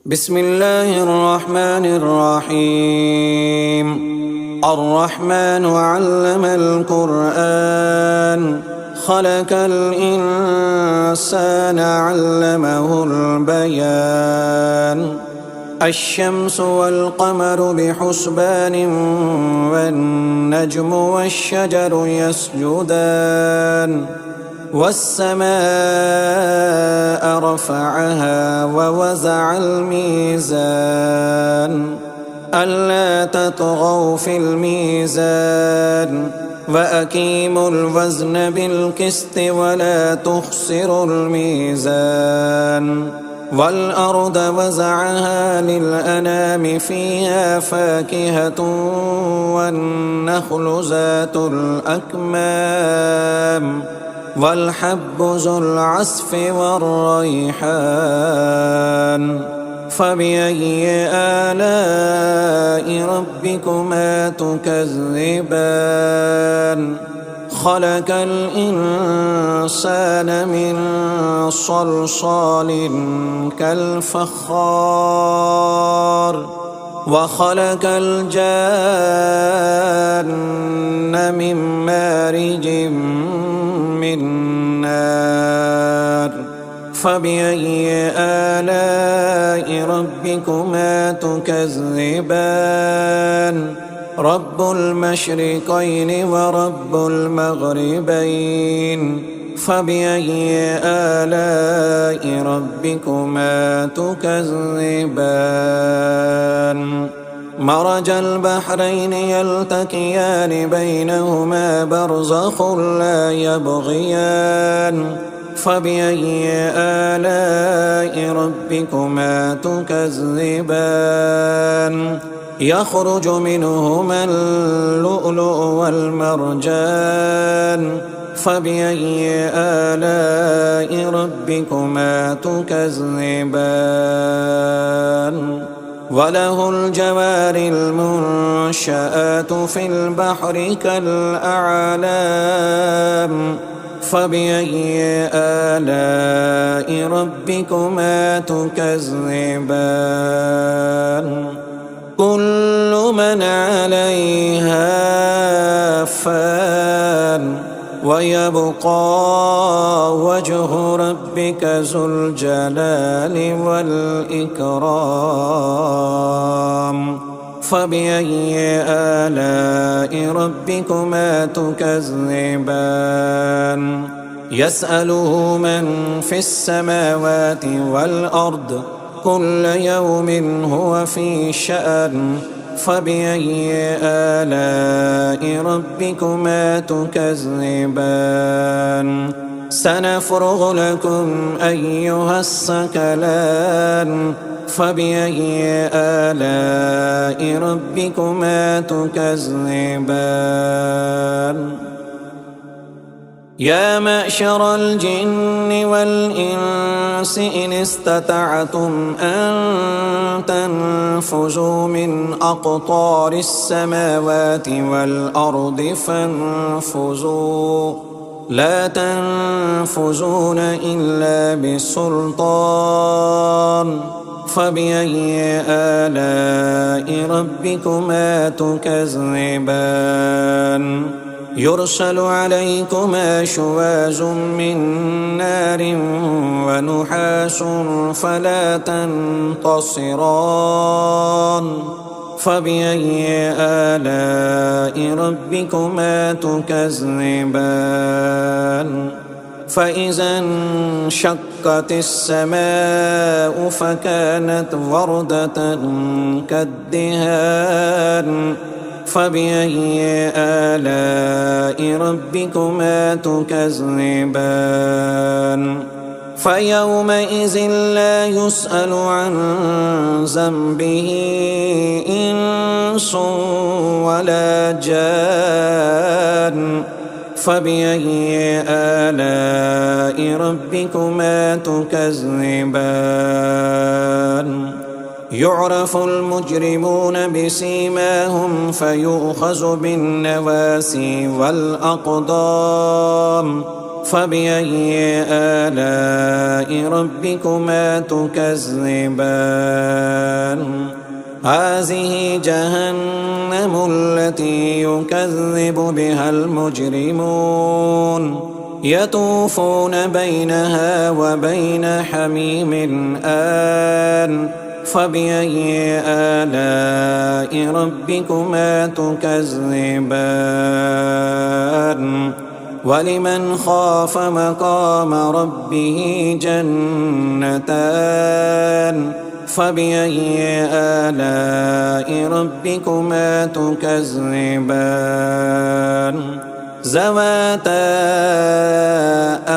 بسم الله الرحمن الرحيم. الرحمن علم القرآن خلق الإنسان علمه البيان. الشمس والقمر بحسبان والنجم والشجر يسجدان والسماء رفعها ووزع الميزان ألا تطغوا في الميزان وأقيموا الوزن بالقسط ولا تخسروا الميزان. والأرض وزعها للأنام فيها فاكهة والنخل ذات الأكمام والحب ذو العصف والريحان. فبأي آلاء ربكما تكذبان؟ خلق الإنسان من صلصال كالفخار وخلق الجان من مارج من نار. فبأي آلاء ربكما تكذبان؟ رب المشرقين ورب المغربين. فبأي آلاء ربكما تكذبان؟ مرج البحرين يلتقيان بينهما برزخ لا يبغيان. فبأي آلاء ربكما تكذبان؟ يخرج منهما اللؤلؤ والمرجان. فبأي آلاء ربكما تكذبان؟ وله الجوار المنشآت في البحر كالأعلام. فبأي آلاء ربكما تكذبان؟ كل من عليها فان ويبقى وجه ربك ذو الجلال والإكرام. فبأي آلاء ربكما تكذبان؟ يسأله من في السماوات والأرض كل يوم هو في شأن. فبأي آلاء ربكما تكذبان؟ سنفرغ لكم أيها الثقلان. فبأي آلاء ربكما تكذبان؟ يا معشر الجن والإنس إن استطعتم أن تنفذوا من أقطار السماوات والأرض فانفذوا لا تنفذون إلا بسلطان. فبأي آلاء ربكما تكذبان؟ يرسل عليكما شواظ من نار ونحاس فلا تنتصران. فبأي آلاء ربكما تكذبان؟ فإذا انشقت السماء فكانت وردة كالدهان. فبأي آلاء ربكما تكذبان؟ فيومئذ لا يسأل عن ذنبه إنس ولا جان. فبأي آلاء ربكما تكذبان؟ يعرف المجرمون بسيماهم فيؤخذ بالنواسي والأقدام. فبأي آلاء ربكما تكذبان هذه جهنم التي يكذب بها المجرمون يطوفون بينها وبين حميم آن فبأي آلاء ربكما تكذبان ولمن خاف مقام ربه جنتان فبأي آلاء ربكما تكذبان ذواتا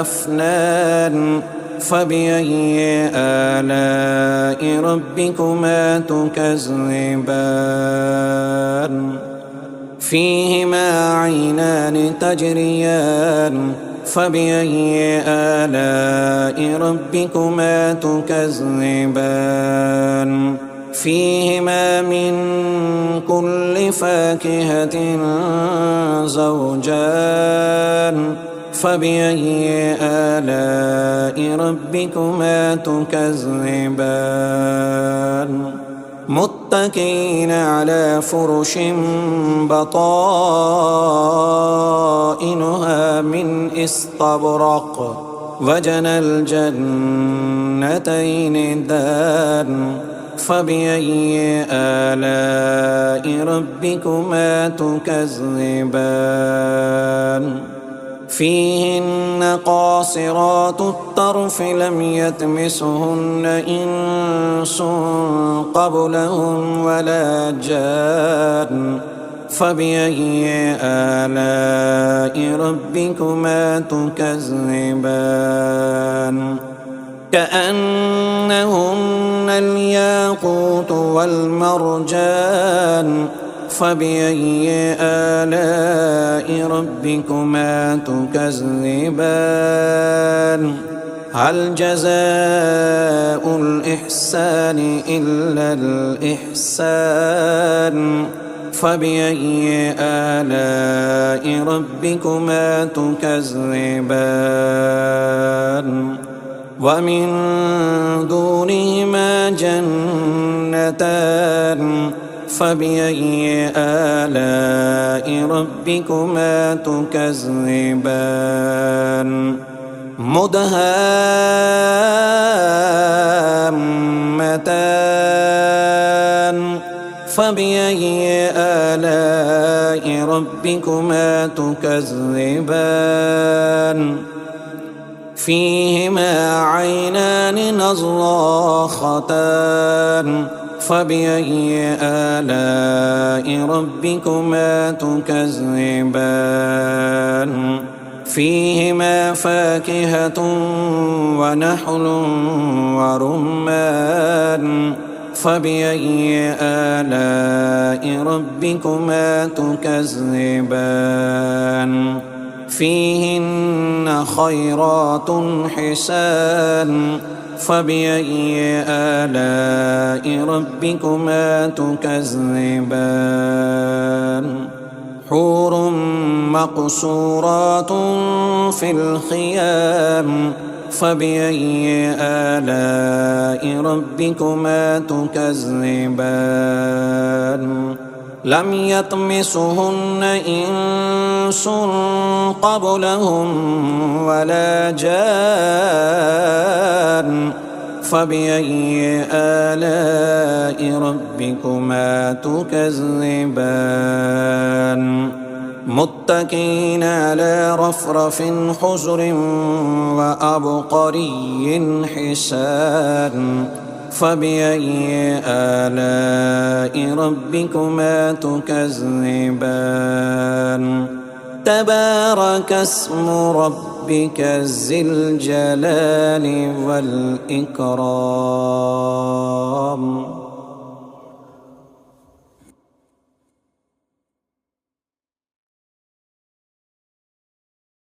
أفنان فبأي آلاء ربكما تكذبان فيهما عينان تجريان فبأي آلاء ربكما تكذبان فيهما من كل فاكهة زوجان فبأي آلاء ربكما تكذبان متكئين على فرش بطائنها من استبرق وجنى الجنتين دان فبأي آلاء ربكما تكذبان فيهن قاصرات الطرف لم يطمثهن إنس قبلهم ولا جان فبأي آلاء ربكما تكذبان كأنهن الياقوت والمرجان فبأي آلاء ربكما تكذبان هل جزاء الإحسان إلا الإحسان فبأي آلاء ربكما تكذبان ومن دونهما جنتان فبأي آلاء ربكما تكذبان مدهامتان فبأي آلاء ربكما تكذبان فيهما عينان نضاختان فبأي آلاء ربكما تكذبان فيهما فاكهة ونحل ورمان فبأي آلاء ربكما تكذبان فيهن خيرات حسان فبأي آلاء ربكما تكذبان حور مقصورات في الخيام فبأي آلاء ربكما تكذبان لم يطمثهن إنس قبلهم ولا جان فبأي آلاء ربكما تكذبان متكئين على رفرف خضر وعبقري حسان فبأي آلاء ربكما تكذبان تبارك اسم ربك ذي الجلال والإكرام